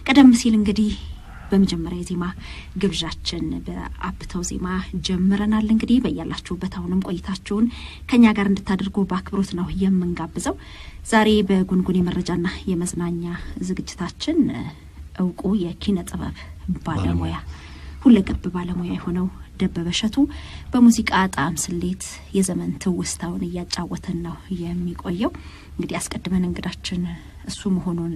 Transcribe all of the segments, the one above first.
ቀደም ሲል እንግዲህ በመጀመሪያ ዜማ ግብዣችን በአብተው ዜማ ጀምረናል። እንግዲህ በእያላችሁበት አሁንም ቆይታችሁን ከኛ ጋር እንድታደርጉ በአክብሮት ነው የምንጋብዘው። ዛሬ በጉንጉን የመረጃና የመዝናኛ ዝግጅታችን እውቁ የኪነ ጥበብ ባለሙያ ሁለገብ ባለሙያ የሆነው ደበበ እሸቱ በሙዚቃ ጣዕም ስሌት የዘመን ትውስታውን እያጫወተን ነው የሚቆየው። እንግዲህ አስቀድመን እንግዳችን እሱ መሆኑን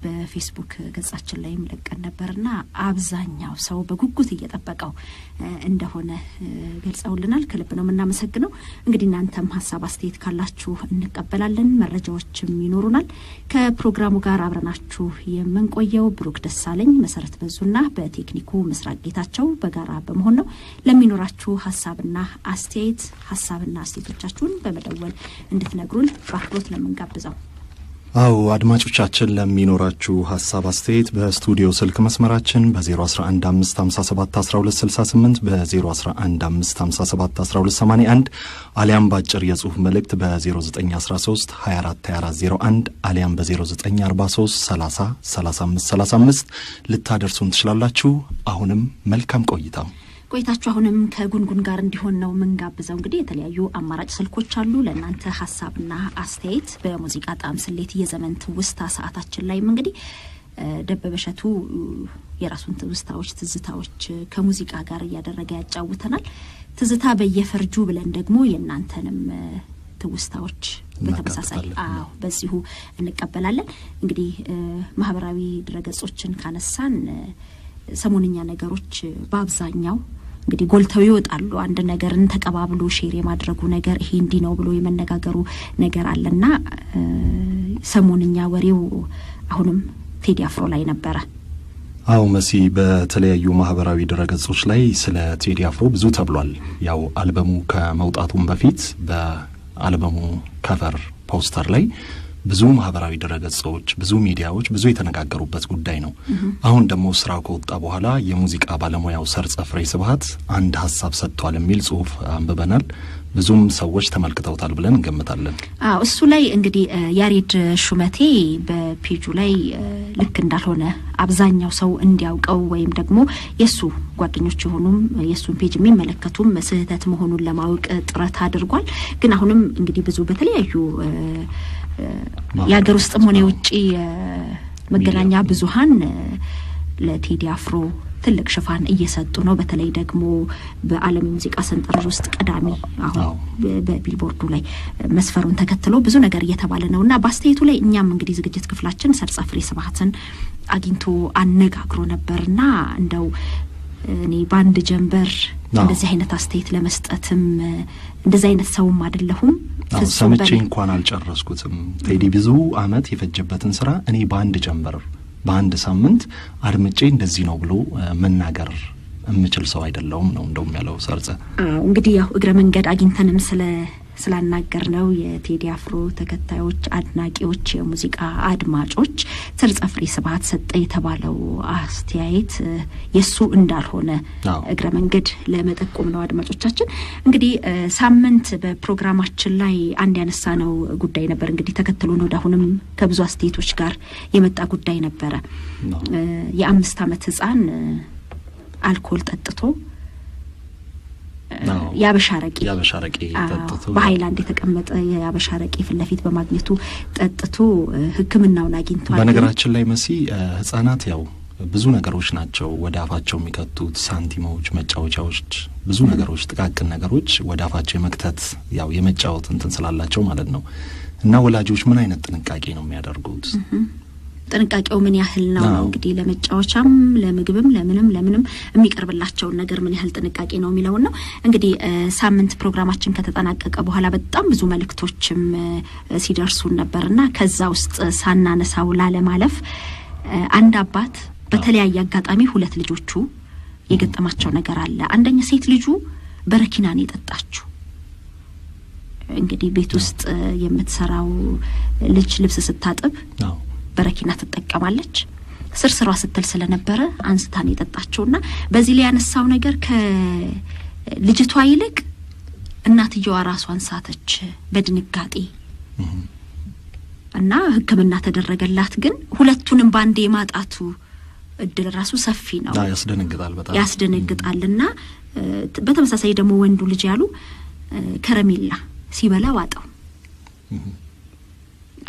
በፌስቡክ ገጻችን ላይ መለቀን ነበርና አብዛኛው ሰው በጉጉት እየተጠበቀው እንደሆነ ገልጸውልናል። ከልብ ነው እናመሰግነው። እንግዲህ እናንተም ሐሳብ አስተያየት ካላችሁ እንቀበላለን፣ መረጃዎችም ይኖሩናል። ከፕሮግራሙ ጋር አብረናችሁ የምንቆየው ብሩክ ደሳለኝ፣ መሰረት በዙና በቴክኒኩ ምስራቅ ጌታቸው በጋራ በመሆን ነው። ለሚኖራችሁ ሐሳብና አስተያየቶቻችሁን በመደወል እንድትነግሩን በአክብሮት ለምንጋብዘው። አው አድማጮቻችን ለሚኖራችሁ ሐሳብ አስተያየት በስቱዲዮ ስልክ መስመራችን በ0115571268 በ0115571281 አሊያም ባጭር የጽሁፍ መልእክት በ0913 242401 አሊያም በ0943 30 3535 ልታደርሱን ትችላላችሁ። አሁንም መልካም ቆይታችሁ አሁንም ከጉንጉን ጋር እንዲሆን ነው መንጋብዘው። እንግዲህ የተለያዩ አማራጭ ስልኮች አሉ ለእናንተ ሐሳብና አስተያየት በሙዚቃ ጣዕም ስሌት የዘመን ትውስታ ሰዓታችን ላይ እንግዲህ ደበበ እሸቱ የራሱን ትዝታዎች ከሙዚቃ ጋር እያደረገ ያጫውተናል። ትዝታ በየፈርጁ ብለን ደግሞ የእናንተንም ትውስታዎች በተመሳሳይ በዚሁ እንቀበላለን። እንግዲህ ማህበራዊ ድረገጾችን ካነሳን ሰሞንኛ ነገሮች በአብዛኛው እንግዲህ ጎልተው ይወጣሉ። አንድ ነገርን ተቀባብሎ ሼር የማድረጉ ነገር ይሄ እንዲ ነው ብሎ የመነጋገሩ ነገር አለና ሰሞንኛ ወሬው አሁንም ቴዲ አፍሮ ላይ ነበረ። አው መሲ በተለያዩ ማህበራዊ ድረገጾች ላይ ስለ ቴዲ አፍሮ ብዙ ተብሏል። ያው አልበሙ ከመውጣቱም በፊት በአልበሙ ከቨር ፖስተር ላይ ብዙ ማህበራዊ ድረገጾች ብዙ ሚዲያዎች ብዙ የተነጋገሩበት ጉዳይ ነው። አሁን ደግሞ ስራው ከወጣ በኋላ የሙዚቃ ባለሙያው ሰርጸ ፍሬ ስብሐት አንድ ሐሳብ ሰጥቷል የሚል ጽሁፍ አንብበናል። ብዙም ሰዎች ተመልክተውታል ብለን እንገምታለን። እሱ ላይ እንግዲህ ያሬድ ሹመቴ በፔጁ ላይ ልክ እንዳልሆነ አብዛኛው ሰው እንዲያውቀው ወይም ደግሞ የሱ ጓደኞች የሆኑም የሱን ፔጅ የሚመለከቱም ስህተት መሆኑን ለማወቅ ጥረት አድርጓል። ግን አሁንም እንግዲህ ብዙ በተለያዩ የሀገር ውስጥም ሆነ የውጪ መገናኛ ብዙሃን ለቴዲ አፍሮ ትልቅ ሽፋን እየሰጡ ነው። በተለይ ደግሞ በዓለም ሙዚቃ ሰንጠረዥ ውስጥ ቀዳሚ አሁን በቢልቦርዱ ላይ መስፈሩን ተከትሎ ብዙ ነገር እየተባለ ነውና ባስተያየቱ ላይ እኛም እንግዲህ ዝግጅት ክፍላችን ሰርጸ ፍሬ ስብሐትን አግኝቶ አነጋግሮ ነበርና እንደው እኔ ባንድ ጀንበር እንደዚህ አይነት አስተያየት ለመስጠትም እንደዚህ አይነት ሰውም አይደለሁም። ሰምቼ እንኳን አልጨረስኩትም። ቴዲ ብዙ አመት የፈጀበትን ስራ እኔ ባንድ ጀንበር በአንድ ሳምንት አድምጬ እንደዚህ ነው ብሎ መናገር የምችል ሰው አይደለሁም ነው እንደውም ያለው ሰርጸ። እንግዲህ ያው እግረ መንገድ አግኝተንም ስላናገር ነው የቴዲ አፍሮ ተከታዮች አድናቂዎች የሙዚቃ አድማጮች ሰርጸ ፍሬ ስብሐት ሰጠ የተባለው አስተያየት የሱ እንዳልሆነ እግረ መንገድ ለመጠቆም ነው አድማጮቻችን። እንግዲህ ሳምንት በፕሮግራማችን ላይ አንድ ያነሳነው ጉዳይ ነበር። እንግዲህ ተከትሎ ነው አሁንም ከብዙ አስተያየቶች ጋር የመጣ ጉዳይ ነበር። የ5 አመት ህፃን አልኮል ጠጥቶ ያበሻረቂ ጠጥቶ በሃይላንድ የተቀመጠ ያበሻረቂ ፍለፊት በማግኘቱ ጠጥቶ ህክምናውን አግኝቷል። በነገራችን ላይ መሲ ህፃናት ያው ብዙ ነገሮች ናቸው ወደ አፋቸው የሚከቱት፣ ሳንቲሞች፣ መጫወቻዎች፣ ብዙ ነገሮች ጥቃቅን ነገሮች ወደ አፋቸው የመክተት ያው የመጫወት እንትን ስላላቸው ማለት ነው። እና ወላጆች ምን አይነት ጥንቃቄ ነው የሚያደርጉት? ጥንቃቄው ምን ያህል ነው? እንግዲህ ለመጫወቻም ለምግብም ለምንም የሚቀርብላቸው ነገር ምን ያህል ጥንቃቄ ነው የሚለው ነው። እንግዲህ ሳምንት ፕሮግራማችን ከተጠናቀቀ በኋላ በጣም ብዙ መልእክቶችም ሲደርሱን ነበርና ከዛ ውስጥ ሳናነሳው ላለማለፍ አንድ አባት በተለያየ አጋጣሚ ሁለት ልጆቹ የገጠማቸው ነገር አለ። አንደኛ ሴት ልጁ በረኪናን የጠጣችው እንግዲህ ቤት ውስጥ የምትሰራው ልጅ ልብስ ስታጥብ በረኪና ትጠቀማለች። ስርስሯ ስትል ስለነበረ አንስታን የጠጣችውና በዚህ ላይ ያነሳው ነገር ከልጅቷ ይልቅ እናትየዋ ራሷን ሳተች በድንጋጤ እና ህክምና ተደረገላት ግን ሁለቱንም ባንዴ ማጣቱ እድል ራሱ ሰፊ ነው ያስደነግጣልና በተመሳሳይ ደግሞ ወንዱ ልጅ ያሉ ከረሜላ ሲበላ ዋጣው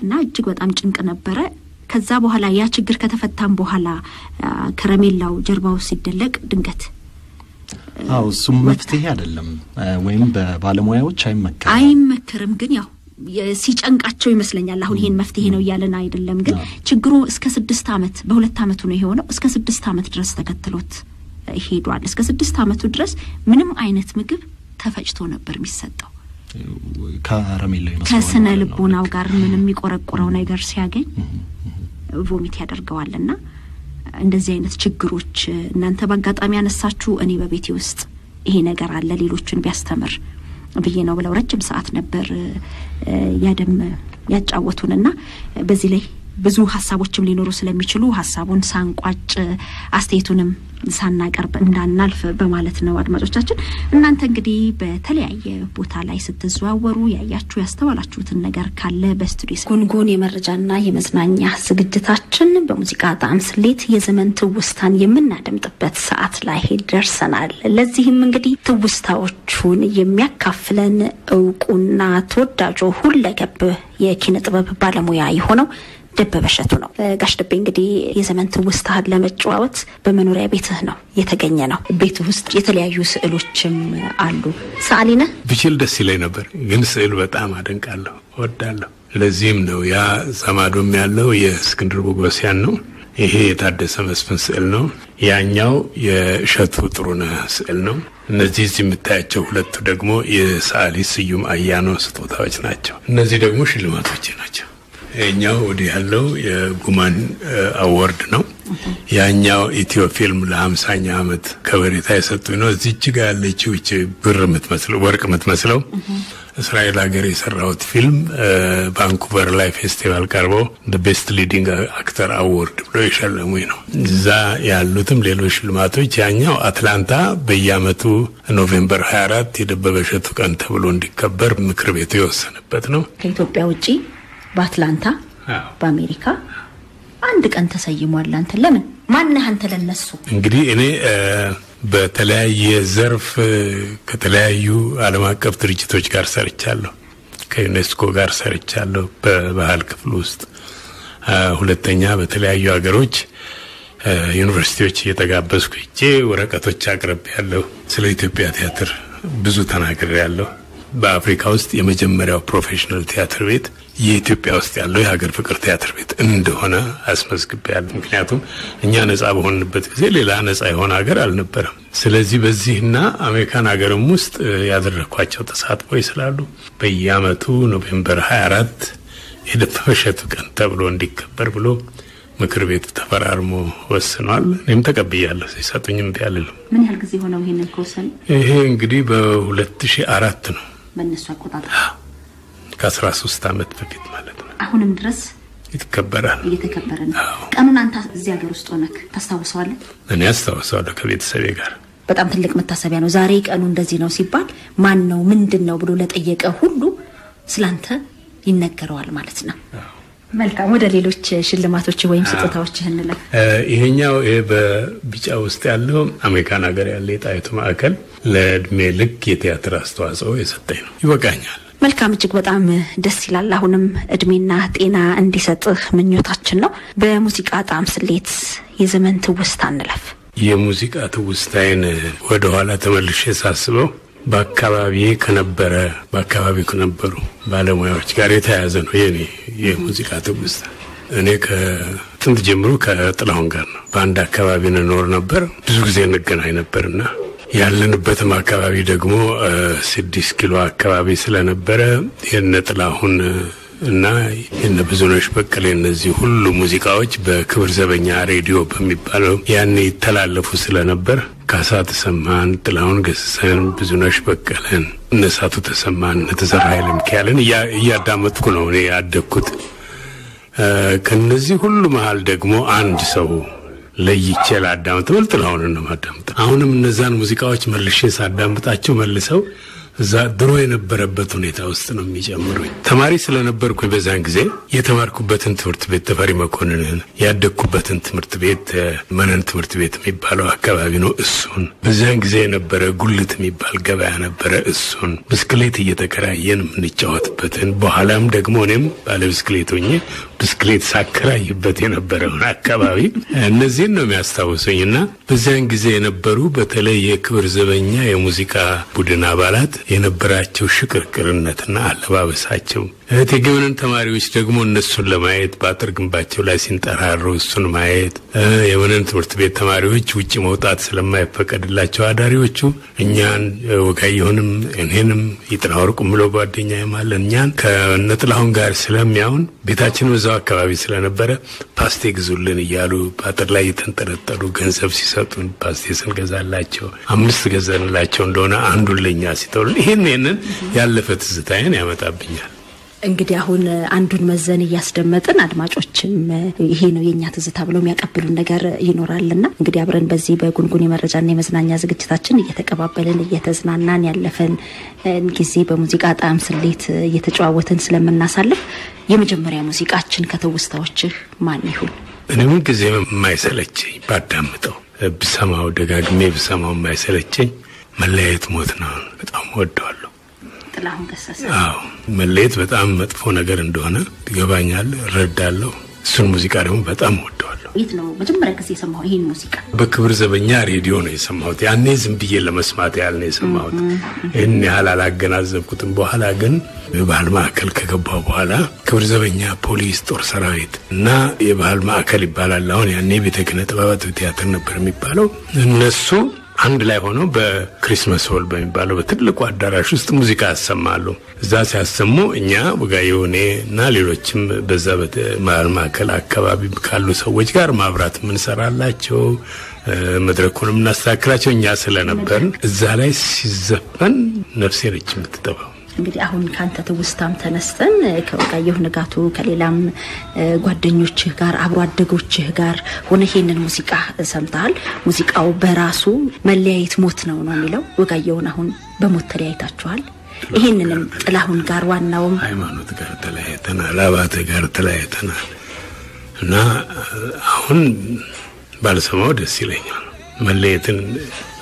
እና እጅግ በጣም ጭንቅ ነበረ ከዛ በኋላ ያ ችግር ከተፈታም በኋላ ከረሜላው ጀርባው ሲደለቅ ድንገት እሱም መፍትሄ አይደለም ወይም በባለሙያዎች አይመከርም ግን ያው ሲጨንቃቸው ይመስለኛል አሁን ይሄን መፍትሄ ነው ያለና አይደለም ግን ችግሩ እስከ 6 አመት በ2 አመቱ ነው የሆነው እስከ 6 አመት ድረስ ተከትሎት ሄዷል እስከ 6 አመቱ ድረስ ምንም አይነት ምግብ ተፈጭቶ ነበር የሚሰጠው ከረሜላ ይመስላል ከስነ ልቦናው ጋር ምንም የሚቆረቆረው ነገር ሲያገኝ ቮሚት ያደርገዋልና እንደዚህ አይነት ችግሮች እናንተ በአጋጣሚ ያነሳችሁ እኔ በቤቴ ውስጥ ይሄ ነገር አለ ሌሎችን ቢያስተምር ብዬ ነው ብለው ረጅም ሰዓት ነበር ያደም ያጫወቱንና በዚህ ላይ ብዙ ሐሳቦችም ሊኖሩ ስለሚችሉ ሐሳቡን ሳንቋጭ አስተያየቱንም ሳናቀርብ እንዳናልፍ በማለት ነው አድማጮቻችን እናንተ እንግዲህ በተለያየ ቦታ ላይ ስትዘዋወሩ ያያችሁ ያስተዋላችሁትን ነገር ካለ በስቱዲዮ ጉንጉን የመረጃና የመዝናኛ ዝግጅታችን በሙዚቃ ጣዕም ስሌት የዘመን ትውስታን የምናደምጥበት ሰዓት ላይ ደርሰናል ለዚህም እንግዲህ ትውስታዎቹን የሚያካፍለን ዕውቁና ተወዳጁ ሁለገብ የኪነ ጥበብ ባለሙያ የሆነው ደበበሸቱ ነው ጋሽ ደበ እንግዲህ የዘመን ትውስታን ለመጫወት በመኖሪያ ቤትህ ነው የተገኘ ነው ቤት ውስጥ የተለያዩ ስዕሎችም አሉ ሰዓሊነ ብቻል ደስ ይለኝ ነበር ግን ስዕል በጣም አደንቃለሁ ወዳለሁ ለዚህም ነው ያ ሰማዶም ያለው የእስክንድር ቦጎሲያን ነው ይሄ የታደሰ መስፍን ስዕል ነው ያኛው የሸቱ ጥሩነህ ስዕል ነው እነዚህ የምታያቸው ሁለቱ ደግሞ የሰዓሊ ስዩም አያኖ ስጦታዎች ናቸው እነዚህ ደግሞ ሽልማቶች ናቸው ያኛው ወዲ ያለው የጉማን አዋርድ ነው ያኛው ኢትዮ ፊልም ለ50ኛ አመት ከበሬታ የሰጡኝ ነው እዚች ጋር ያለችው እቺ ብር የምትመስለው ወርቅ የምትመስለው እስራኤል ሀገር የሰራሁት ፊልም ባንኩቨር ላይ ፌስቲቫል ቀርቦ the best leading actor award ብሎ የሸለሙኝ ነው እዛ ያሉትም ሌሎች ሽልማቶች ያኛው አትላንታ በየአመቱ ኖቬምበር 24 የደበበሸቱ ቀን ተብሎ እንዲከበር ምክር ቤቱ የወሰነበት ነው ከኢትዮጵያ ውጪ በአትላንታ በአሜሪካ አንድ ቀን ተሰይሟል አንተ ለምን ማንነህ አንተ ለነሱ እንግዲህ እኔ በተለያየ ዘርፍ ከተለያዩ ዓለም አቀፍ ድርጅቶች ጋር ሰርቻለሁ ከዩኔስኮ ጋር ሰርቻለሁ በባህል ክፍል ውስጥ ሁለተኛ በተለያዩ ሀገሮች ዩኒቨርሲቲዎች እየተጋበዝኩ እጄ ወረቀቶች አቅርቤያለሁ ስለ ኢትዮጵያ ቲያትር ብዙ ተናግሬያለሁ በአፍሪካ ውስጥ የመጀመሪያው ፕሮፌሽናል ቲያትር ቤት የኢትዮጵያ ውስጥ ያለው የሀገር ፍቅር ቲያትር ቤት እንደሆነ አስመዝግቤያለሁ ምክንያቱም እኛ ነፃ በሆንበት ጊዜ ሌላ ነፃ የሆነ ሀገር አልነበረም ስለዚህ በዚህና አሜሪካን ሀገርም ውስጥ ያደረኳቸው ተሳትፎች ስላሉ በየአመቱ ኖቬምበር 24 የደበበሸቱ ቀን ተብሎ እንዲከበር ብሎ ምክር ቤቱ ተፈራርሞ ወስኗል እኔም ተቀብያለሁ ሲሰጡኝም ቢያልልም ምን ያህል ጊዜ ሆነው ይሄንን ከወሰኑ ይሄ እንግዲህ በ2004 ነው በእነሱ አቆጣጠር ከ13 አመት በፊት ማለት ነው አሁንም ድረስ ይተከበራል ነው ቀኑን አንተ እዚህ ሀገር ውስጥ ሆነክ ታስታውሰዋለህ እኔ አስታውሰዋለሁ ከቤተሰቤ ጋር በጣም ትልቅ መታሰቢያ ነው ዛሬ ቀኑ እንደዚህ ነው ሲባል ማን ነው ምንድነው ብሎ ለጠየቀ ሁሉ ስላንተ ይነገረዋል ማለት ነው መልካም ወደ ሌሎች ሽልማቶች ወይም ስጦታዎች እንለፍ ይሄኛው በቢጫ ውስጥ ያለው አሜሪካን ሀገር ያለ የጣይቱ ማዕከል ለእድሜ ልክ የቲያትር አስተዋጽኦ የሰጠኝ ነው ይበቃኛል መልካም እጅግ በጣም ደስ ይላል አሁንም እድሜና ጤና እንዲሰጥህ ምኞታችን ነው በሙዚቃ ጣዕም ስሌት የዘመን ትውስታ እንለፍ የሙዚቃ ትውስታዬን ወደ ኋላ ተመልሼ ሳስበው በአካባቢው ከነበሩ ባለሙያዎች ጋር የተያያዘ ነው የኔ የሙዚቃ ትውስታ እኔ ከጥንት ጀምሮ ከጥላሁን ጋር ነው በአንድ አካባቢ እንኖር ነበር ብዙ ጊዜ እንገናኝ ነበርና ያለንበትም አካባቢ ደግሞ 6 ኪሎ አካባቢ ስለነበረ የነጥላሁን እና የነብዙነሽ በቀለ እነዚህ ሁሉ ሙዚቃዎች በክብር ዘበኛ ሬዲዮ በሚባለው ያኔ ይተላለፉ ስለነበር ካሳ ተሰማን ጥላሁን ገሰሰን ብዙነሽ በቀለን እነሳቱ ተሰማን ተዘራ ኃይለ ሚካኤልን እያዳመጥኩ ነው እኔ ያደኩት ከነዚህ ሁሉ መሃል ደግሞ አንድ ሰው ለይቼ ላዳምጥ ጥላሁንን ነው ማዳምጥ አሁንም እነዛን ሙዚቃዎች መልሼ ሳዳምጣቸው መልሰው እዛ ድሮ የነበረበት ሁኔታ ውስጥ ነው የሚጨምሩኝ። ተማሪ ስለነበርኩ በዛን ጊዜ የተማርኩበትን ትምህርት ቤት ተፈሪ መኮንንን ያደግኩበትን ትምህርት ቤት መነን ትምህርት ቤት የሚባለው አካባቢ ነው። እሱን በዛን ጊዜ የነበረ ጉልት የሚባል ገበያ ነበረ። እሱን ብስክሌት እየተከራየን የምንጫወትበትን በኋላም ደግሞ እኔም ባለ ብስክሌት ሆኜ ብስክሌት ሳከራይበት የነበረውን አካባቢ እነዚህን ነው የሚያስታውሰኝና በዛን ጊዜ የነበሩ በተለይ የክብር ዘበኛ የሙዚቃ ቡድን አባላት የነበራቸው ሽቅርቅርነትና አለባበሳቸው እቴጌመነን ተማሪዎች ደግሞ እነሱን ለማየት በአጥር ግንባቸው ላይ ሲንጠራሩ እሱን ማየት የመነን ትምህርት ቤት ተማሪዎች ውጪ መውጣት ስለማይፈቀድላቸው አዳሪዎቹ እኛን ወጋየሁንም እኔንም ይጥናወርቁም ብሎ ጓደኛዬ ማለት እኛን ከነጥላሁን ጋር ስለሚያውን ቤታችን በዛው አካባቢ ስለነበረ ፓስቴ ግዙልን እያሉ በአጥር ላይ የተንጠለጠሉ ገንዘብ ሲሰጡን ፓስቴ ስንገዛላቸው 5 ገዘንላቸው እንደሆነ አንዱን ለኛ ሲተውልን ይሄንን ያለፈ ትዝታዬን ያመጣብኛል። እንግዲህ አሁን አንዱን መዘን እያስደመጥን አድማጮችም ይሄ ነው የኛ ትዝታ ብለው የሚያቀብሉን ነገር ይኖራልና እንግዲህ አብረን በዚህ በጉንጉን የመረጃና የመዝናኛ ዝግጅታችን እየተቀባበልን እየተዝናናን ያለፈን ጊዜ በሙዚቃ ጣዕም ስሌት እየተጨዋወትን ስለምናሳልፍ የመጀመሪያ ሙዚቃችን ከተውስታዎችህ ማን ይሁን? እኔም ጊዜ የማይሰለቸኝ ባዳምጠው ብሰማው ደጋግሜ ብሰማው የማይሰለቸኝ መለያየት ሞት ነው። በጣም ወደዋለሁ። ጥላሁን ገሰሰ። አዎ መለየት በጣም መጥፎ ነገር እንደሆነ ይገባኛል፣ እረዳለሁ። እሱን ሙዚቃ ደግሞ በጣም ወደዋለሁ። የት ነው መጀመሪያ ጊዜ የሰማው ይሄን ሙዚቃ? በክብር ዘበኛ ሬዲዮ ነው የሰማሁት። ያኔ ዝም ብዬ ለመስማት ያህል ነው የሰማሁት። ይህን ያህል አላገናዘብኩትም። በኋላ ግን የባህል ማዕከል ከገባው በኋላ ክብር ዘበኛ፣ ፖሊስ፣ ጦር ሰራዊት እና የባህል ማዕከል ይባላል። አሁን ያኔ ቤተ ኪነ ጥበባት ቲያትር ነበር የሚባለው። እነሱ አንድ ላይ ሆኖ በክሪስማስ ሆል በሚባለው በትልቁ አዳራሽ ውስጥ ሙዚቃ ያሰማሉ። እዛ ሲያሰሙ እኛ ወጋየሁኔ እና ሌሎችም በዛ በባህል ማዕከል አካባቢ ካሉ ሰዎች ጋር ማብራት ምን ሰራላቸው መድረኩንም እናስተካክላቸው እኛ ስለነበርን እዛ ላይ ሲዘፈን ነፍሴ ነች የምትጠባው። እንግዲህ አሁን ካንተ ትውስታም ተነስተን ከወጋየሁ ንጋቱ ከሌላም ጓደኞችህ ጋር አብሮ አደጎችህ ጋር ሆነ ይሄንን ሙዚቃ ሰምተሃል። ሙዚቃው በራሱ መለያየት ሞት ነው የሚለው። ወጋየሁን አሁን በሞት ተለያይታችኋል። ይሄንንም ጥላሁን ጋር ዋናውም ሃይማኖት ጋር ተለያይተናል፣ አባተ ጋር ተለያይተናል እና አሁን ባልሰማው ደስ ይለኛል። መለየትን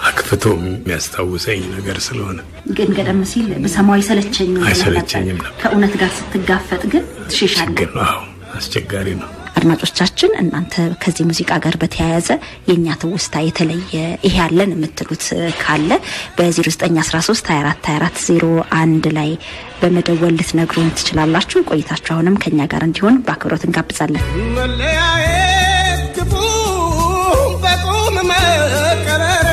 አክፍቶ የሚያስታውሰኝ ነገር ስለሆነ ግን ቀደም ሲል በሰማይ አይሰለቸኝም ከእውነት ጋር ስትጋፈጥ ግን ትሽሻለህ። አዎ አስቸጋሪ ነው። አድማጮቻችን እናንተ ከዚህ ሙዚቃ ጋር በተያያዘ የኛ ትውስታ የተለየ ይሄ ያለን የምትሉት ካለ በ0913 242401 ላይ በመደወል ልትነግሩን ትችላላችሁ። ቆይታችሁ አሁንም ከኛ ጋር እንዲሆን በአክብሮት እንጋብዛለን። መለያየት ክፉ በቁም መቀረር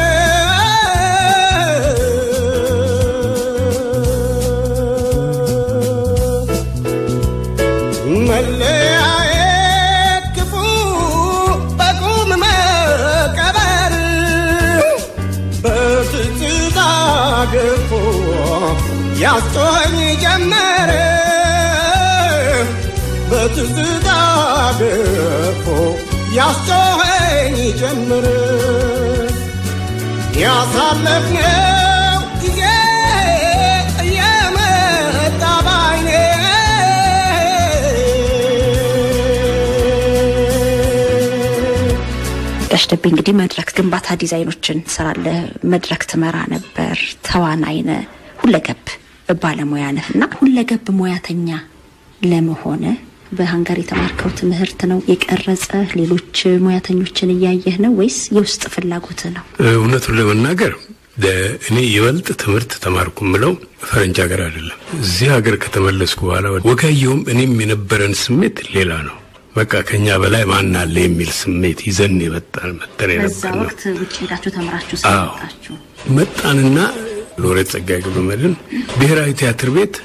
መለያየት ክፉ በቁም መቀበር በትዝታ ገፎ ያስቶኝ ጀመረ በትዝታ ገፎ ያስቶኝ ጀመረ ያሳለፍነው ጊዜ የመጣ ባይኔ ጋሽደቤ እንግዲህ መድረክ ግንባታ ዲዛይኖችን ትሰራለህ፣ መድረክ ትመራ ነበር፣ ተዋናይ ነህ፣ ሁለገብ ባለሙያ ነህና ሁለገብ ሙያተኛ ለመሆን በሃንጋሪ የተማርከው ትምህርት ነው የቀረጸ ሌሎች ሙያተኞችን እያየህ ነው ወይስ የውስጥ ፍላጎት ነው? እውነቱን ለመናገር እኔ ይበልጥ ትምህርት ተማርኩ ምለው ፈረንጅ ሀገር አይደለም። እዚህ ሀገር ከተመለስኩ በኋላ ወጋየሁም እኔም የነበረን ስሜት ሌላ ነው። በቃ ከኛ በላይ ማን አለ የሚል ስሜት ይዘን ይመጣል መተረ ነበር። በዛ ወቅት ውጪ ሄዳችሁ ተምራችሁ ስለመጣችሁ መጣንና ሎሬት ጸጋዬ ገብረመድህን ብሔራዊ ቲያትር ቤት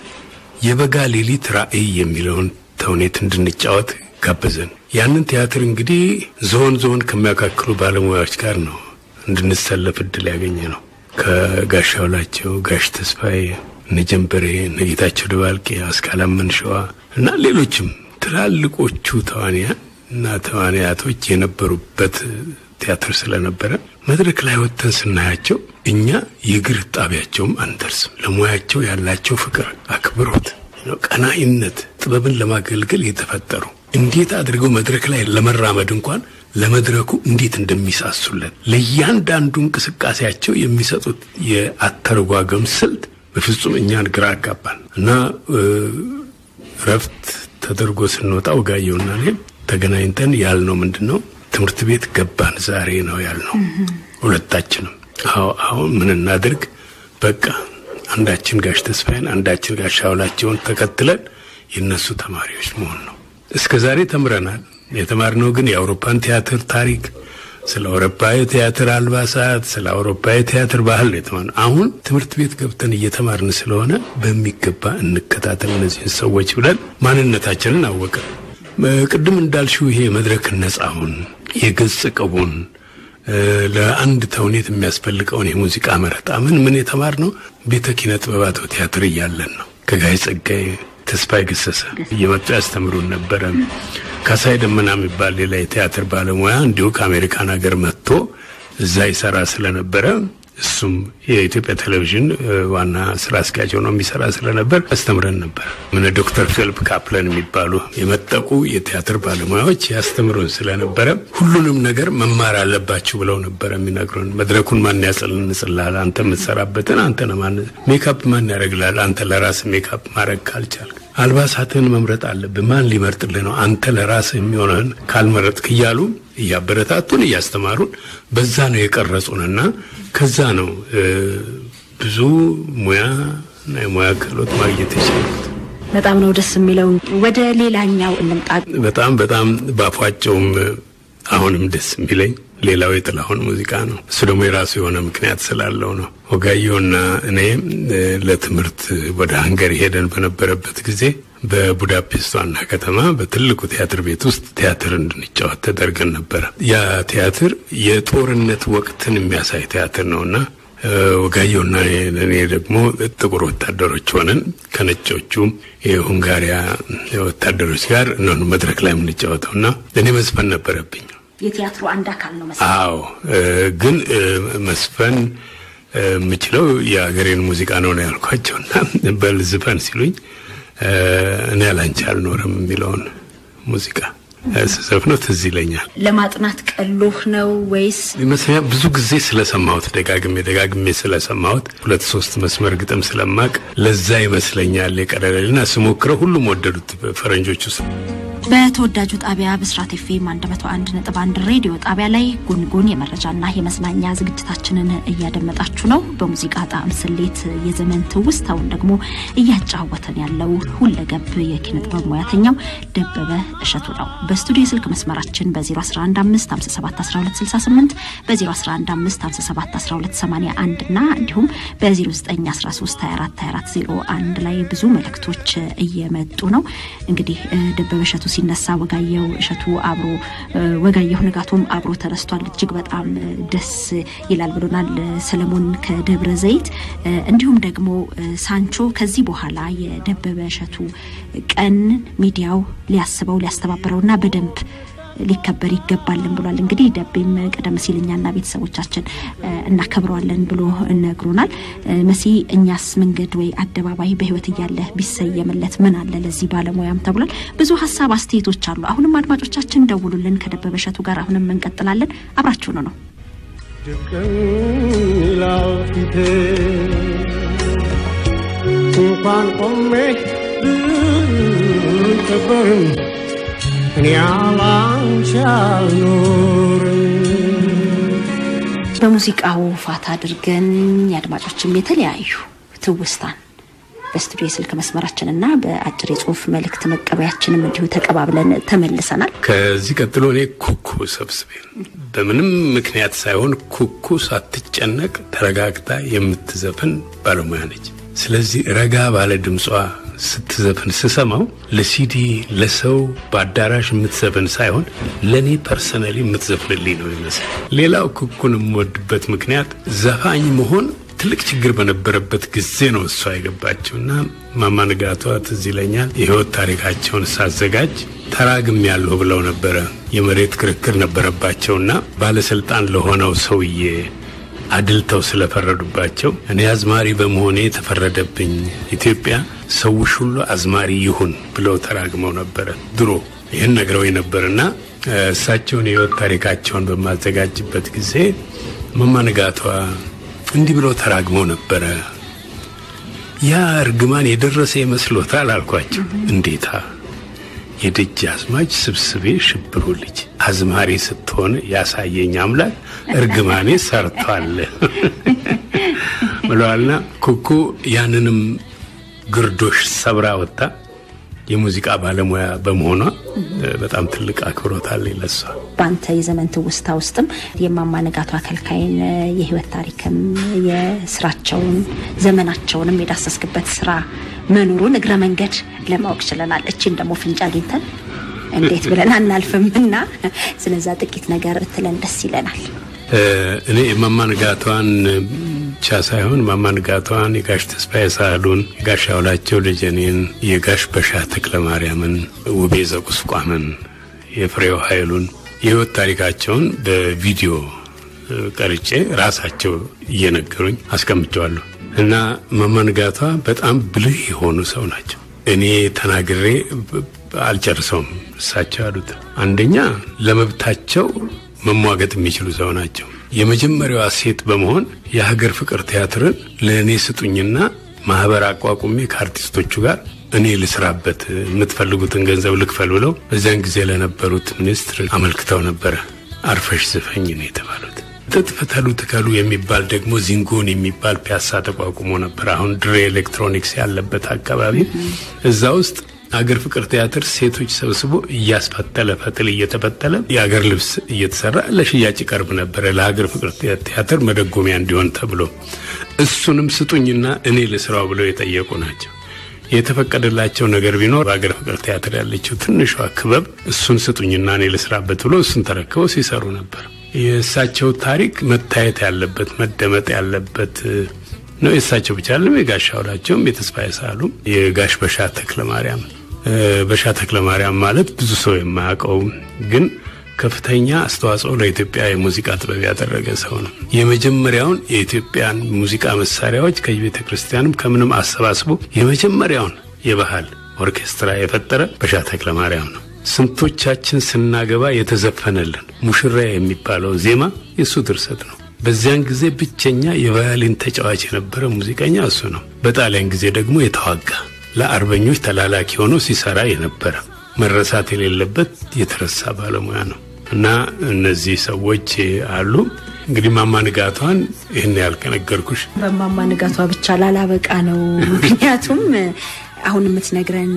የበጋ ሌሊት ራእይ የሚለውን ተውኔት እንድንጫወት ጋበዘን። ያንን ቲያትር እንግዲህ ዞን ከሚያካክሉ ባለሙያዎች ጋር ነው እንድንሰለፍ እድል ያገኘ ነው። ከጋሻውላቸው፣ ጋሽ ተስፋዬ፣ ነጀምበሬ፣ ነጌታቸው ደባልቄ፣ አስካላም መንሸዋ እና ሌሎችም ትላልቆቹ ተዋንያን እና ተዋናዮች የነበሩበት ቲያትር ስለነበረ መድረክ ላይ ወጥተን ስናያቸው እኛ የእግር ጣቢያቸውም አንደርስም። ለሙያቸው ያላቸው ፍቅር፣ አክብሮት፣ ቀናኢነት፣ ጥበብን ለማገልገል የተፈጠሩ እንዴት አድርገው መድረክ ላይ ለመራመድ እንኳን ለመድረኩ እንዴት እንደሚሳሱለት ለእያንዳንዱ እንቅስቃሴያቸው የሚሰጡት የአተረጓጎም ስልት በፍጹም እኛን ግራ አጋባን እና ረፍት ተደርጎ ስንወጣ ወጋየሁና እኔ ተገናኝተን ያልነው ምንድነው ትምህርት ቤት ገባን ዛሬ ነው ያልነው ሁለታችንም። አሁን ምን እናድርግ? በቃ አንዳችን ጋሽ ተስፋዬን አንዳችን ጋሽ ሻውላቸውን ተከትለን የነሱ ተማሪዎች መሆን ነው። እስከ ዛሬ ተምረናል። የተማርነው ግን የአውሮፓን ቲያትር ታሪክ፣ ስለ አውሮፓዊ ቲያትር አልባሳት፣ ስለ አውሮፓዊ ቲያትር ባህል የተማርነው። አሁን ትምህርት ቤት ገብተን እየተማርን ስለሆነ በሚገባ እንከታተል እነዚህን ሰዎች ብለን ማንነታችንን አወቅን። ቅድም እንዳልሽው ይሄ መድረክ ነጻውን የገጽ ቅቡን ለአንድ ተውኔት የሚያስፈልገውን የሙዚቃ መረጣ ምን የተማርነው ቤተ ኪነ ጥበባት ቲያትር እያለን ነው። ከጋይ ጸጋይ ተስፋዬ ገሰሰ እየመጡ ያስተምሩን ነበረ። ካሳይ ደመና የሚባል ሌላ የቲያትር ባለሙያ እንዲሁ ከአሜሪካን ሀገር መጥቶ እዛ ይሰራ ስለነበረ እሱም የኢትዮጵያ ቴሌቪዥን ዋና ስራ አስኪያጅ ሆኖ የሚሰራ ስለነበር አስተምረን ነበር። ዶክተር ፊሊፕ ካፕለን የሚባሉ የመጠቁ የቲያትር ባለሙያዎች ያስተምሩን ስለነበረ ሁሉንም ነገር መማር አለባችሁ ብለው ነበር የሚነግሩን። መድረኩን ማን ያጸልንጽላል? አንተ የምትሰራበትን አንተ ማን ሜካፕ ማን ያደርግላል? አንተ ለራስ ሜካፕ ማድረግ ካልቻልክ አልባሳትን መምረጥ አለብህ። ማን ሊመርጥልህ ነው? አንተ ለራስህ የሚሆነን ካልመረጥክ እያሉ እያበረታቱን እያስተማሩን በዛ ነው የቀረጹንና ከዛ ነው ብዙ ሙያና የሙያ ክህሎት ማግኘት የቻልኩት። በጣም ነው ደስ የሚለው። ወደ ሌላኛው እንምጣ። በጣም ባፏቸውም አሁንም ደስ የሚለኝ ሌላው የጥላሁን ሙዚቃ ነው። እሱ ደግሞ የራሱ የሆነ ምክንያት ስላለው ነው። ወጋየሁና እኔ ለትምህርት ወደ ሃንጋሪ ሄደን በነበረበት ጊዜ በቡዳፔስት ዋና ከተማ በትልቁ ቲያትር ቤት ውስጥ ቲያትር እንድንጫወት ተደርገን ነበር። ያ ቲያትር የጦርነት ወቅትን የሚያሳይ ቲያትር ነውና ወጋየሁና እኔ ደግሞ ጥቁር ወታደሮች ሆነን ከነጮቹ የሁንጋሪያ ወታደሮች ጋር ነው መድረክ ላይ የምንጫወተውና እኔ መስፈን ነበረብኝ። የቲያትሩ አንድ አካል ነው መስፈን። አዎ፣ ግን መስፈን የምችለው የሀገሬን ሙዚቃ ነው ያልኳቸውና በልዝፈን ሲሉኝ እኔ አላንቺ አልኖርም የሚለውን ሙዚቃ ስዘፍነው ትዝ ይለኛል። ለማጥናት ቀሎህ ነው ወይስ? ይመስለኛል ብዙ ጊዜ ስለሰማሁት ደጋግሜ ስለሰማሁት 2-3 መስመር ግጥም ስለማቅ ለዛ ይመስለኛል የቀረለልና ስሞክረው ሁሉም ወደዱት ፈረንጆቹ። በተወዳጁ ጣቢያ ብስራት ኤፍኤም 101.1 ሬዲዮ ጣቢያ ላይ ጉንጉን የመረጃና የመዝናኛ ዝግጅታችንን እያደመጣችሁ ነው። በሙዚቃ ጣዕም ስሌት የዘመን ትውስታውን ደግሞ እያጫወተን ያለው ሁለገብ የኪነ ጥበብ ሙያተኛው ደበበ እሸቱ ነው። በስቱዲዮ ስልክ መስመራችን በ01155711268 በ01155711281 እና እንዲሁም በ0913242401 ላይ ብዙ መልእክቶች እየመጡ ነው። እንግዲህ ደበበ እሸቱ ሲነሳ ወጋየሁ እሸቱ አብሮ ወጋየሁ ንጋቱም አብሮ ተረስቷል። እጅግ በጣም ደስ ይላል ብሎናል ሰለሞን ከደብረ ዘይት። እንዲሁም ደግሞ ሳንቾ ከዚህ በኋላ የደበበ እሸቱ ቀን ሚዲያው ሊያስበው ሊያስተባብረውና በደንብ ሊከበር ይገባልን ብሏል። እንግዲህ ደቤም ቀደም ሲል እኛና ቤተሰቦቻችን እናከብረዋለን ብሎ ነግሮናል። መሲ እኛስ መንገድ ወይ አደባባይ በህይወት እያለ ቢሰየምለት ምን አለ ለዚህ ባለሙያም ተብሏል። ብዙ ሐሳብ አስተያየቶች አሉ። አሁንም አድማጮቻችን ደውሉልን። ከደበበ እሸቱ ጋር አሁንም እንቀጥላለን። አብራችሁ ነው እንኳን ቆሜ ልከበርም እኔ አላንቺ አልኖርም። በሙዚቃው ፋታ አድርገን የአድማጮችም የተለያዩ ትውስታን በስቱዲዮ ስልክ መስመራችንና በአጭር የጽሁፍ መልእክት መቀበያችንም እንዲሁ ተቀባብለን ተመልሰናል። ከዚህ ቀጥሎ እኔ ኩኩ ሰብስቤ በምንም ምክንያት ሳይሆን ኩኩ ሳትጨነቅ ተረጋግታ የምትዘፍን ባለሙያ ነች። ስለዚህ ረጋ ባለ ድምጿ ስትዘፍን ስሰማው ለሲዲ ለሰው በአዳራሽ የምትዘፍን ሳይሆን ለኔ ፐርሰናሊ የምትዘፍንልኝ ነው ይመስል። ሌላው ኩኩን የምወድበት ምክንያት ዘፋኝ መሆን ትልቅ ችግር በነበረበት ጊዜ ነው እሷ የገባችውና ማማ ንጋቷ ትዝ ይለኛል የህይወት ታሪካቸውን ሳዘጋጅ ተራግም ያለው ብለው ነበር። የመሬት ክርክር ነበረባቸውና ባለስልጣን ለሆነው ሰውዬ አድልተው ስለፈረዱባቸው እኔ አዝማሪ በመሆኔ ተፈረደብኝ፣ ኢትዮጵያ ሰውሽ ሁሉ አዝማሪ ይሁን ብለው ተራግመው ነበር ድሮ። ይህን ነግረው ነበርና እሳቸውን የህይወት ታሪካቸውን በማዘጋጅበት ጊዜ እማማ ንጋቷ እንዲህ ብለው ተራግመው ነበር። ያ እርግማን የደረሰ ይመስሎታል አልኳቸው። እንዴታ የደጃዝማች ስብስቤ ሽብሩ ልጅ አዝማሪ ስትሆን ያሳየኝ አምላክ እርግማኔ ሰርቷል ብለዋልና ኩኩ ያንንም ግርዶሽ ሰብራ ወጣ። የሙዚቃ ባለሙያ በመሆኗ በጣም ትልቅ አክብሮት አለ ለሷ። ባንተ የዘመን ትውስታ ውስጥም የእማማ ንጋቱ አከልካይን የህይወት ታሪክም የስራቸውን ዘመናቸውንም የዳሰስክበት ስራ መኖሩን እግረ መንገድ ለማወቅ ችለናል። እቺን ደግሞ ፍንጫ አግኝተን እንዴት ብለን አናልፍምና ስለዛ ጥቂት ነገር ብትለን ደስ ይለናል። እኔ እማማ ንጋቷን ብቻ ሳይሆን እማማ ንጋቷን የጋሽ ተስፋዬ ሳህሉን፣ የጋሽ አውላቸው ደጀኔን፣ የጋሽ በሻ ተክለማርያምን፣ ውቤ ዘቁስቋምን፣ የፍሬው ኃይሉን የህይወት ታሪካቸውን በቪዲዮ ቀርጬ ራሳቸው እየነገሩኝ አስቀምጨዋለሁ። እና እማማ ንጋቷ በጣም ብልህ የሆኑ ሰው ናቸው። እኔ ተናግሬ አልጨርሰውም። እሳቸው ያሉት አንደኛ ለመብታቸው መሟገት የሚችሉ ሰው ናቸው። የመጀመሪያዋ ሴት በመሆን የሀገር ፍቅር ቲያትርን ለእኔ ስጡኝና ማህበር አቋቁሜ ከአርቲስቶቹ ጋር እኔ ልስራበት የምትፈልጉትን ገንዘብ ልክፈል ብለው በዚያን ጊዜ ለነበሩት ሚኒስትር አመልክተው ነበረ። አርፈሽ ዝፈኝ ነው የተባሉት። ጥጥ ፍተሉ ትከሉ የሚባል ደግሞ ዚንጎን የሚባል ፒያሳ ተቋቁሞ ነበር። አሁን ድሬ ኤሌክትሮኒክስ ያለበት አካባቢ እዛ ውስጥ አገር ፍቅር ቲያትር ሴቶች ሰብስቦ እያስፈተለ ፈትል እየተፈተለ የአገር ልብስ እየተሰራ ለሽያጭ ቀርብ ነበር ለሀገር ፍቅር ቲያትር መደጎሚያ እንዲሆን ተብሎ እሱንም ስጡኝና እኔ ልስራው ብለው የጠየቁ ናቸው። የተፈቀደላቸው ነገር ቢኖር በአገር ፍቅር ቲያትር ያለችው ትንሿ ክበብ እሱን ስጡኝና እኔ ልስራበት ብሎ እሱን ተረክበው ሲሰሩ ነበር። የእሳቸው ታሪክ መታየት ያለበት መደመጥ ያለበት ነው። የእሳቸው ብቻ አይደለም፣ የጋሽ አውላቸውም፣ የተስፋዬ ሳህሉም፣ የጋሽ በሻ ተክለማርያም። በሻ ተክለማርያም ማለት ብዙ ሰው የማያውቀው ግን ከፍተኛ አስተዋጽኦ ለኢትዮጵያ የሙዚቃ ጥበብ ያደረገ ሰው ነው። የመጀመሪያውን የኢትዮጵያን ሙዚቃ መሳሪያዎች ከቤተ ክርስቲያንም ከምንም አሰባስቦ የመጀመሪያውን የባህል ኦርኬስትራ የፈጠረ በሻ ተክለማርያም ነው። ስንቶቻችን ስናገባ የተዘፈነልን ሙሽራ የሚባለው ዜማ የሱ ድርሰት ነው። በዚያን ጊዜ ብቸኛ የቫዮሊን ተጫዋች የነበረ ሙዚቀኛ እሱ ነው። በጣሊያን ጊዜ ደግሞ የተዋጋ ለአርበኞች ተላላኪ ሆኖ ሲሰራ የነበረ መረሳት የሌለበት የተረሳ ባለሙያ ነው። እና እነዚህ ሰዎች አሉ። እንግዲህ እማማ ንጋቷን ይሄን ያልከነገርኩሽ በእማማ ንጋቷ ብቻ ላላበቃ ነው። ምክንያቱም አሁን የምትነግረን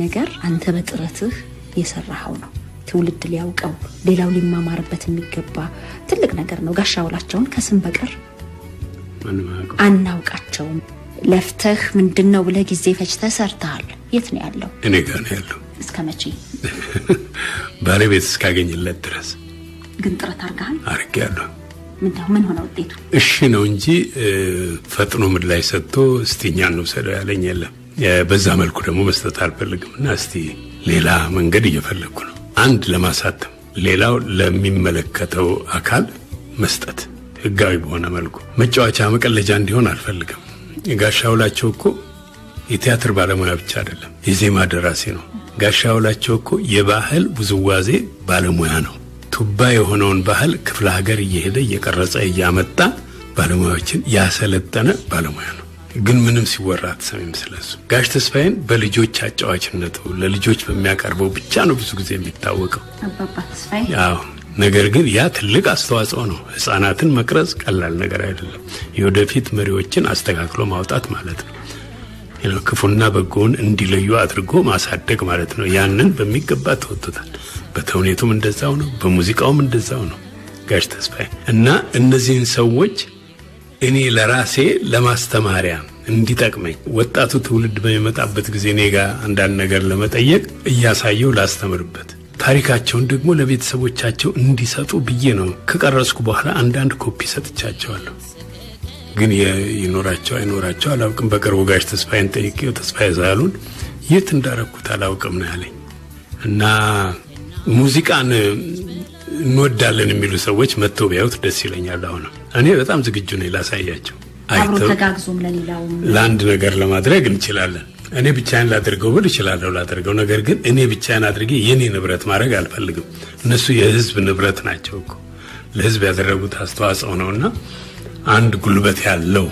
ነገር አንተ በጥረትህ የሰራኸው ነው። ትውልድ ሊያውቀው ሌላው ሊማማርበት የሚገባ ትልቅ ነገር ነው። ጋሽ አውላቸውን ከስም በቀር አናውቃቸውም። ለፍተህ ምንድነው ብለህ ጊዜ ፈጅተህ ሰርተሃል። የት ነው ያለው? እኔ ጋር ነው ያለው። እስከ መቼ? ባለቤት እስካገኝለት ድረስ። ግን ጥረት አድርገሃል? አድርጌያለሁ። ምን ሆነ ውጤቱ? እሺ ነው እንጂ ፈጥኖ ምን ላይ ሰጥቶ እስቲ እኛን ነው ሰደው ያለኝ የለም። በዛ መልኩ ደግሞ መስጠት አልፈልግምና እስቲ ሌላ መንገድ እየፈለኩ ነው። አንድ ለማሳተም፣ ሌላው ለሚመለከተው አካል መስጠት ህጋዊ በሆነ መልኩ። መጫወቻ መቀለጃ እንዲሆን አልፈልግም። ጋሽ አውላቸው እኮ የቲያትር ባለሙያ ብቻ አይደለም፣ የዜማ ደራሲ ነው። ጋሽ አውላቸው እኮ የባህል ውዝዋዜ ባለሙያ ነው። ቱባ የሆነውን ባህል ክፍለ ሀገር እየሄደ እየቀረጸ እያመጣ ባለሙያዎችን ያሰለጠነ ባለሙያ ነው። ግን ምንም ሲወራ አትሰሚም ስለሱ። ጋሽ ተስፋዬን በልጆች አጫዋችነቱ ለልጆች በሚያቀርበው ብቻ ነው ብዙ ጊዜ የሚታወቀው አባባ ተስፋዬ። ያው ነገር ግን ያ ትልቅ አስተዋጽኦ ነው። ህፃናትን መቅረጽ ቀላል ነገር አይደለም። የወደፊት መሪዎችን አስተካክሎ ማውጣት ማለት ነው። ክፉና በጎውን እንዲለዩ አድርጎ ማሳደግ ማለት ነው። ያንን በሚገባ ተወጥቷል። በተውኔቱም እንደዛው ነው፣ በሙዚቃውም እንደዛው ነው ጋሽ ተስፋዬ። እና እነዚህን ሰዎች እኔ ለራሴ ለማስተማሪያ እንዲጠቅመኝ ወጣቱ ትውልድ በሚመጣበት ጊዜ እኔ ጋር አንዳንድ ነገር ለመጠየቅ እያሳየው ላስተምርበት፣ ታሪካቸውን ደግሞ ለቤተሰቦቻቸው እንዲሰጡ ብዬ ነው ከቀረጽኩ በኋላ አንዳንድ ኮፒ ሰጥቻቸዋለሁ። ግን ይኖራቸው አይኖራቸው አላውቅም። በቅርቡ ጋሽ ተስፋዬን ጠይቄው ተስፋዬ ሳህሉን የት እንዳረኩት አላውቅም ነው ያለኝ። እና ሙዚቃን እንወዳለን የሚሉ ሰዎች መጥተው ቢያዩት ደስ ይለኛል። አሁን እኔ በጣም ዝግጁ ነኝ ላሳያቸው። አብሮ ተጋግዞም ለሌላው ለአንድ ነገር ለማድረግ እንችላለን። እኔ ብቻዬን ላደርገው ብል እችላለሁ ላደርገው። ነገር ግን እኔ ብቻዬን አድርጌ የኔ ንብረት ማድረግ አልፈልግም። እነሱ የህዝብ ንብረት ናቸው እኮ ለህዝብ ያደረጉት አስተዋጽኦ ነውና አንድ ጉልበት ያለው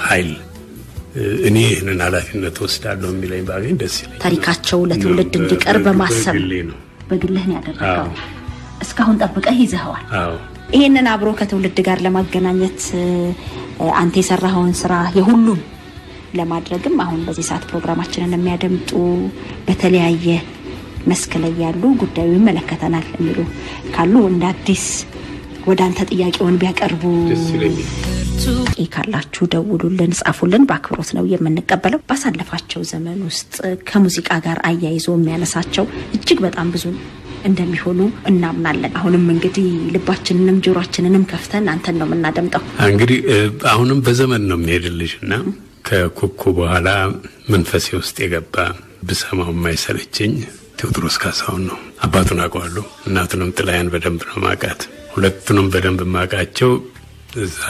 ኃይል እኔ ይህንን ኃላፊነት ወስዳለሁ የሚለኝ ባገኝ ደስ ይለኛል። ታሪካቸው ለትውልድ እንዲቀርብ በማሰብ በግልህ ነው ያደረገው። እስካሁን ጠብቀህ ይዘኸዋል። ይሄንን አብሮ ከትውልድ ጋር ለማገናኘት አንተ የሰራኸውን ስራ የሁሉም ለማድረግም አሁን በዚህ ሰዓት ፕሮግራማችንን የሚያደምጡ በተለያየ መስክ ላይ ያሉ ጉዳዩ ይመለከተናል የሚሉ ካሉ እንደ አዲስ ወደ አንተ ጥያቄውን ቢያቀርቡ ካላችሁ ደውሉልን፣ ጻፉልን። በአክብሮት ነው የምንቀበለው። ባሳለፋቸው ዘመን ውስጥ ከሙዚቃ ጋር አያይዞ የሚያነሳቸው እጅግ በጣም ብዙ እንደሚሆኑ እናምናለን። አሁንም እንግዲህ ልባችንንም ጆሮአችንንም ከፍተን አንተን ነው የምናደምጠው። እንግዲህ አሁንም በዘመን ነው የሚሄድልሽና ከኩኩ በኋላ መንፈሴ ውስጥ የገባ ብሰማው የማይሰለቸኝ ቴዎድሮስ ካሳሁን ነው። አባቱን አውቀዋለሁ፣ እናቱንም ጥላያን በደንብ ነው ማውቃት። ሁለቱንም በደንብ ማውቃቸው እዛ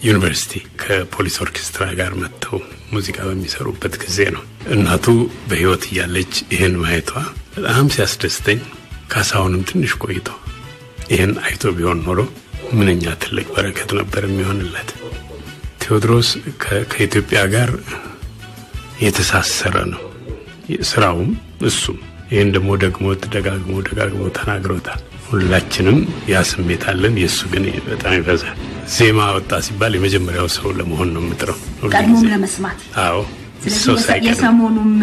ዩኒቨርሲቲ ከፖሊስ ኦርኬስትራ ጋር መጥተው ሙዚቃ በሚሰሩበት ጊዜ ነው። እናቱ በህይወት እያለች ይሄን ማየቷ በጣም ሲያስደስተኝ፣ ካሳሁንም ትንሽ ቆይቶ ይሄን አይቶ ቢሆን ኖሮ ምንኛ ትልቅ በረከት ነበር የሚሆንለት። ቴዎድሮስ ከኢትዮጵያ ጋር የተሳሰረ ነው ስራውም እሱም። ይሄን ደግሞ ደጋግሞ ተናግሮታል። ሁላችንም ያስሜታለን፣ የሱ ግን በጣም ይበዛል። ዜማ ወጣ ሲባል የመጀመሪያው ሰው ለመሆን ነው የምጥረው፣ ቀድሞም ለመስማት። አዎ የሰሞኑም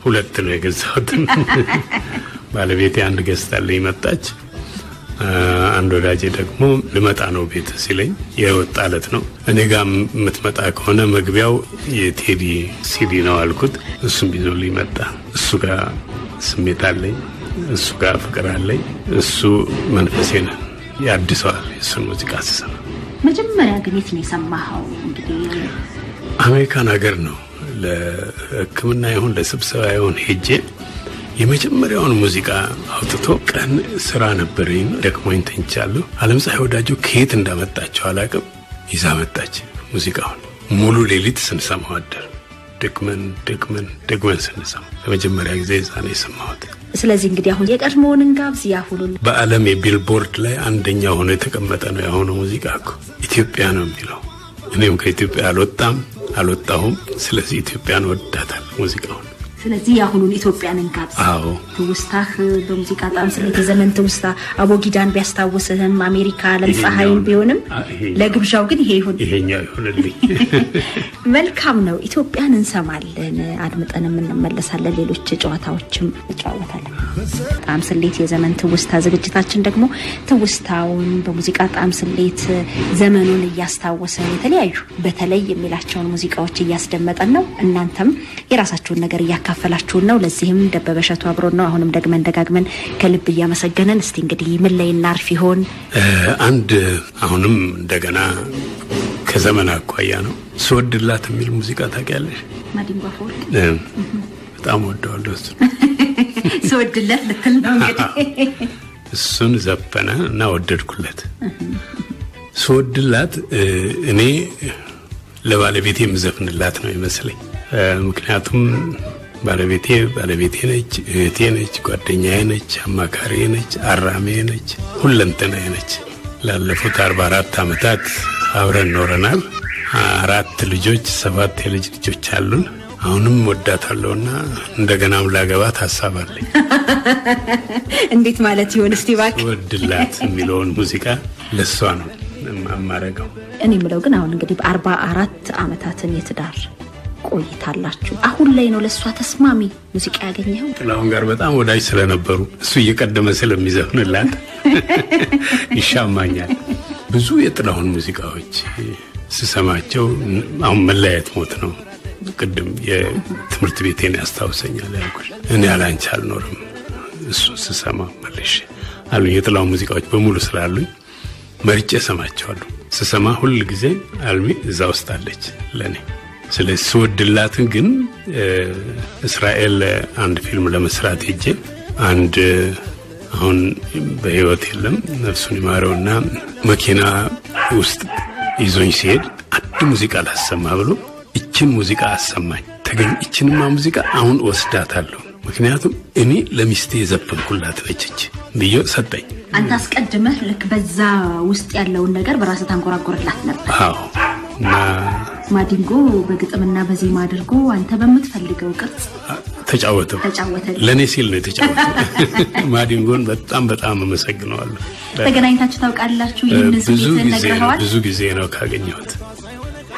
ሁለት ነው የገዛሁት። ባለቤቴ አንድ ገዝታለኝ መጣች። አንድ ወዳጄ ደግሞ ልመጣ ነው ቤት ሲለኝ የወጣለት ነው። እኔ ጋር የምትመጣ ከሆነ መግቢያው የቴዲ ሲዲ ነው አልኩት። እሱም ይዞልኝ መጣ። እሱ ጋር ስሜት አለኝ፣ እሱ ጋር ፍቅር አለኝ። እሱ መንፈሴን ያድሰዋል የእሱን ሙዚቃ ስሰማ። መጀመሪያ ግን የት ነው የሰማኸው? እንግዲህ አሜሪካን ሀገር ነው ለሕክምና ይሁን ለስብሰባ ይሁን ሄጄ የመጀመሪያውን ሙዚቃ አውጥቶ ቀን ስራ ነበረኝ፣ ደክሞኝ ተኝቻለሁ። ዓለምፀሐይ ወዳጆ ከየት እንዳመጣቸው አላውቅም፣ ይዛ መጣች ሙዚቃውን። ሙሉ ሌሊት ስንሰማው አደር። ደግመን ስንሰማው ለመጀመሪያ ጊዜ እዛ ነው የሰማሁት። ስለዚህ እንግዲህ አሁን የቀድሞውን እንጋብዝ። ያሁሉን በዓለም የቢልቦርድ ላይ አንደኛ ሆኖ የተቀመጠ ነው ያሁኑ ሙዚቃ እኮ። ኢትዮጵያ ነው የሚለው። እኔም ከኢትዮጵያ አልወጣሁም። ስለዚህ ኢትዮጵያን ወዳታለሁ ሙዚቃውን። ስለዚህ ያሁኑን ኢትዮጵያን እንጋብዝ። አዎ ትውስታህ በሙዚቃ ጣም ስለዚህ ዘመን ትውስታ አቦጊዳን ቢያስታውስህም አሜሪካ ዓለምፀሐይን ቢሆንም ለግብዣው ግን ይሄኛው ይሁንልኝ። መልካም ነው። ኢትዮጵያን እንሰማለን፣ አድምጠንም እንመለሳለን። ሌሎች ጨዋታዎችም እንጫወታለን። ጣም ስሌት የዘመን ትውስታ ዝግጅታችን ደግሞ ትውስታውን በሙዚቃ ጣም ስሌት ዘመኑን እያስታወሰ የተለያዩ በተለይ የሚላቸውን ሙዚቃዎች እያስደመጠን ነው። እናንተም የራሳችሁን ነገር እያካፈላችሁን ነው። ለዚህም ደበበሸቱ አብሮን ነው። አሁንም ደጋግመን ከልብ እያመሰገነን እስቲ እንግዲህ ምን ላይ እናርፍ ይሆን? አንድ አሁንም እንደገና ከዘመን አኳያ ነው ስወድላት የሚል ሙዚቃ ታውቂያለሽ? ማዲንጎ አፈወርቅ በጣም ወደዋለሁ። ስወድላት ልትል ነው እንግዲህ። እሱን ዘፈነ እና ወደድኩለት። ስወድላት እኔ ለባለቤቴ የምዘፍንላት ነው ይመስለኝ። ምክንያቱም ባለቤቴ ነች፣ እህቴ ነች፣ ጓደኛዬ ነች፣ አማካሪዬ ነች፣ አራሜዬ ነች፣ ሁለንተናዬ ነች። ላለፉት 44 ዓመታት አብረን ኖረናል። 4 ልጆች፣ 7 የልጅ ልጆች አሉን። አሁንም ወዳታለሁና እንደገናም ላገባት ሐሳብ አለኝ። እንዴት ማለት ይሆን? እስቲ እባክህ ወድላት የሚለውን ሙዚቃ ለሷ ነው የማረገው። እኔ የምለው ግን አሁን እንግዲህ በ44 ዓመታትን የትዳር ቆይታላችሁ አሁን ላይ ነው ለሷ ተስማሚ ሙዚቃ ያገኘው? ጥላሁን ጋር በጣም ወዳጅ ስለነበሩ እሱ እየቀደመ ስለሚዘፍንላት ይሻማኛል። ብዙ የጥላሁን ሙዚቃዎች ስሰማቸው አሁን መለያየት ሞት ነው። ቅድም የትምህርት ቤቴን ያስታውሰኛል ያልኩሽ። እኔ ያላንቺ አልኖርም እሱ ስሰማ መልሽ አሉ። የጥላሁን ሙዚቃዎች በሙሉ ስላሉኝ መርጬ ሰማቸዋለሁ። ስሰማ ሁሉ ጊዜ አልሚ እዛ ውስጥ አለች ለኔ። ስለዚህ ስወድላትን ግን እስራኤል አንድ ፊልም ለመስራት ሄጄ አንድ አሁን በህይወት የለም ነፍሱን ይማረውና መኪና ውስጥ ይዞኝ ሲሄድ አንድ ሙዚቃ ላሰማ ብሎ እቺን ሙዚቃ አሰማኝ። ተገኝ እቺንማ ሙዚቃ አሁን ወስዳታለሁ ምክንያቱም እኔ ለሚስቴ የዘፈንኩላት ነች ብዬ ሰጠኝ። አንተ አስቀድመህ ልክ በዛ ውስጥ ያለውን ነገር በራስህ ታንቆራቆርላት ነበር? አዎ። እና ማዲንጎ በግጥምና በዜማ አድርጎ አንተ በምትፈልገው ቅርጽ ተጫወተ። ለኔ ሲል ነው የተጫወተው። ማዲንጎን በጣም አመሰግነዋለሁ። ተገናኝታችሁ ታውቃላችሁ? ይሄን ብዙ ጊዜ ነው ካገኘሁት።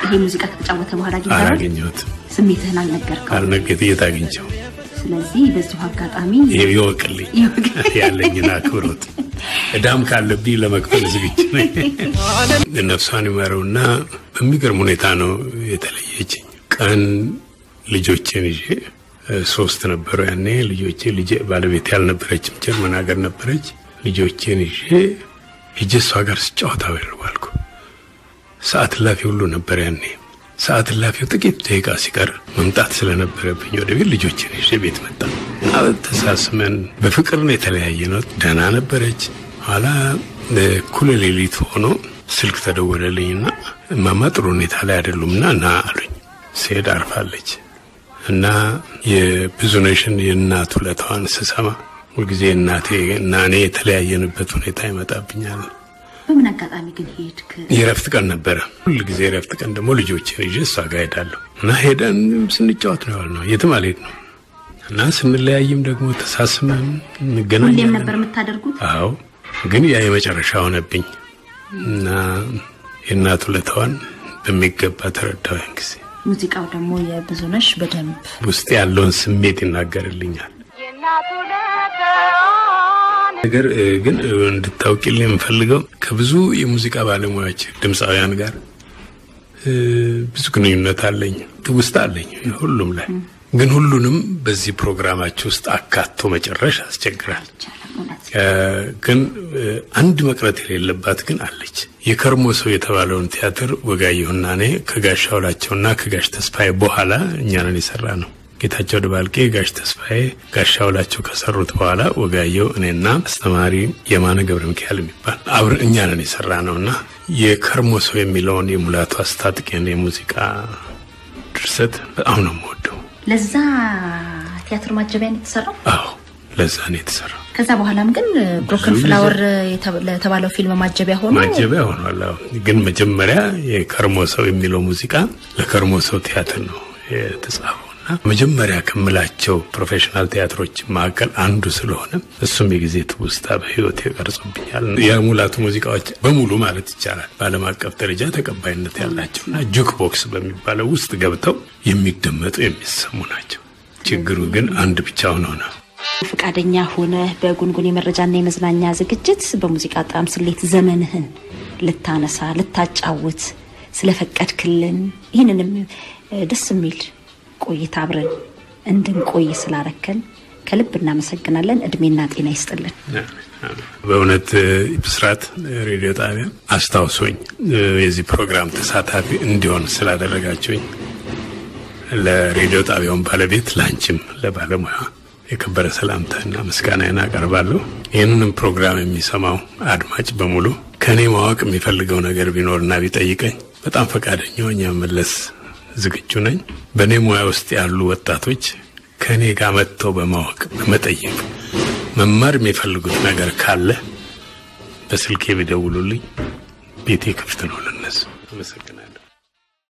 ይሄ ሙዚቃ ከተጫወተ በኋላ አላገኘሁት። ስሜትህን አልነገርከው? የታገኘው። ስለዚህ በዚህ አጋጣሚ ይወቅልኝ ያለኝና አክብሮት እዳም ካለብኝ ለመክፈል ዝግጁ ነኝ። ነፍሷን ይማረውና በሚገርም ሁኔታ ነው የተለየችኝ። ቀን ልጆቼን ይዤ 3 ነበሩ ያኔ ልጄ ባለቤት ያልነበረችም ጀርመን ሀገር ነበረች። ልጆቼን ይዤ እሷ ጋር ስጫወት አልዋልኩ። ሰዓት ላፊ ሁሉ ነበር ያኔ። ሰዓት ላፊው ጥቂት ደቂቃ ሲቀር መምጣት ስለነበረብኝ ወደ ቤት ልጆቼን ይዤ ቤት መጣ። ተሳስመን በፍቅር ነው የተለያየነው። ደህና ነበረች። ኋላ እኩለ ሌሊት ሆኖ ስልክ ተደወለልኝና እማማ ጥሩ ሁኔታ ላይ አይደሉምና ና አሉኝ። ስሄድ አርፋለች እና የብዙነሽን የእናት ውለታዋን ስሰማ ሁልጊዜ እናቴ እና እኔ የተለያየንበት ሁኔታ ይመጣብኛል። በምን አጋጣሚ ግን ሄድክ? የረፍት ቀን ነበረ። ሁልጊዜ የረፍት ቀን ደግሞ ልጆቼን ይዤ እሷ ጋር ሄዳለሁ እና ሄደን ስንጫወት ነው ያልነው። የትም አልሄድንም ነው እና ስንለያይም ደግሞ ተሳስመን እንገናኛለን። ሁሌም ነበር የምታደርጉት? አዎ። ግን ያ የመጨረሻ ሆነብኝ እና የእናት ውለታዋን በሚገባ ተረዳሁ ያን ጊዜ። ሙዚቃው ደግሞ የብዙነሽ በደንብ ውስጥ ያለውን ስሜት ይናገርልኛል። ነገር ግን እንድታውቂልኝ የምፈልገው ከብዙ የሙዚቃ ባለሙያዎች ድምፃውያን ጋር ብዙ ግንኙነት አለኝ፣ ትውስታ አለኝ ሁሉም ላይ። ግን ሁሉንም በዚህ ፕሮግራማችሁ ውስጥ አካቶ መጨረሻ ያስቸግራል። ግን አንድ መቅረት የሌለባት ግን አለች። የከርሞ ሰው የተባለውን ቲያትር ወጋየሁና እኔ ከጋሽ አውላቸውና ከጋሽ ተስፋዬ በኋላ እኛ ነን የሰራ ነው። ጌታቸው ደባልቄ፣ ጋሽ ተስፋዬ፣ ጋሽ አውላቸው ከሰሩት በኋላ ወጋየሁ እኔና አስተማሪ የማነ ገብረ ሚካኤል የሚባል አብረን እኛ ነን የሰራ ነውና የከርሞ ሰው የሚለውን የሙላቱ አስታጥቄን የሙዚቃ ድርሰት በጣም ነው የምወደው። ለዛ ቲያትር ማጀቢያ ነው የተሰራው? አዎ ለዛ ነው የተሰራው። ከዛ በኋላም ግን ብሮከን ፍላወር የተባለው ፊልም ማጀቢያ ሆኗል። ግን መጀመሪያ የከርሞ ሰው የሚለው ሙዚቃ ለከርሞ ሰው ቲያትር ነው የተጻፈው። መጀመሪያ ከምላቸው ፕሮፌሽናል ቲያትሮች መካከል አንዱ ስለሆነ እሱም የጊዜ ትውስታ በህይወት ያቀርጽብኛል። የሙላቱ ሙዚቃዎች በሙሉ ማለት ይቻላል በዓለም አቀፍ ደረጃ ተቀባይነት ያላቸውና ጁክ ቦክስ በሚባለው ውስጥ ገብተው የሚደመጡ የሚሰሙ ናቸው። ችግሩ ግን አንድ ብቻውን ሆነ። ፈቃደኛ ሆነ በጉንጉን የመረጃና የመዝናኛ ዝግጅት በሙዚቃ ጣዕም ስሌት ዘመንህን ልታነሳ ልታጫውት ስለፈቀድክልን ይህንንም ደስ የሚል ቆይታ አብረን እንድንቆይ ስላረከን ከልብ እናመሰግናለን። እድሜና ጤና ይስጥልን። በእውነት ብስራት ሬዲዮ ጣቢያ አስታውሶኝ የዚህ ፕሮግራም ተሳታፊ እንዲሆን ስላደረጋችሁኝ ለሬዲዮ ጣቢያውን ባለቤት ላንቺም ለባለሙያ የከበረ ሰላምታና ምስጋናዬን አቀርባለሁ። ይህንንም ፕሮግራም የሚሰማው አድማጭ በሙሉ ከኔ ማወቅ የሚፈልገው ነገር ቢኖርና ቢጠይቀኝ በጣም ፈቃደኛ ሆኜ መመለስ ዝግጁ ነኝ። በኔ ሙያ ውስጥ ያሉ ወጣቶች ከኔ ጋር መጥተው በማወቅ በመጠየቅ መማር የሚፈልጉት ነገር ካለ በስልኬ ቢደውሉልኝ ቤቴ ክፍት ነው ለነሱ። አመሰግናለሁ።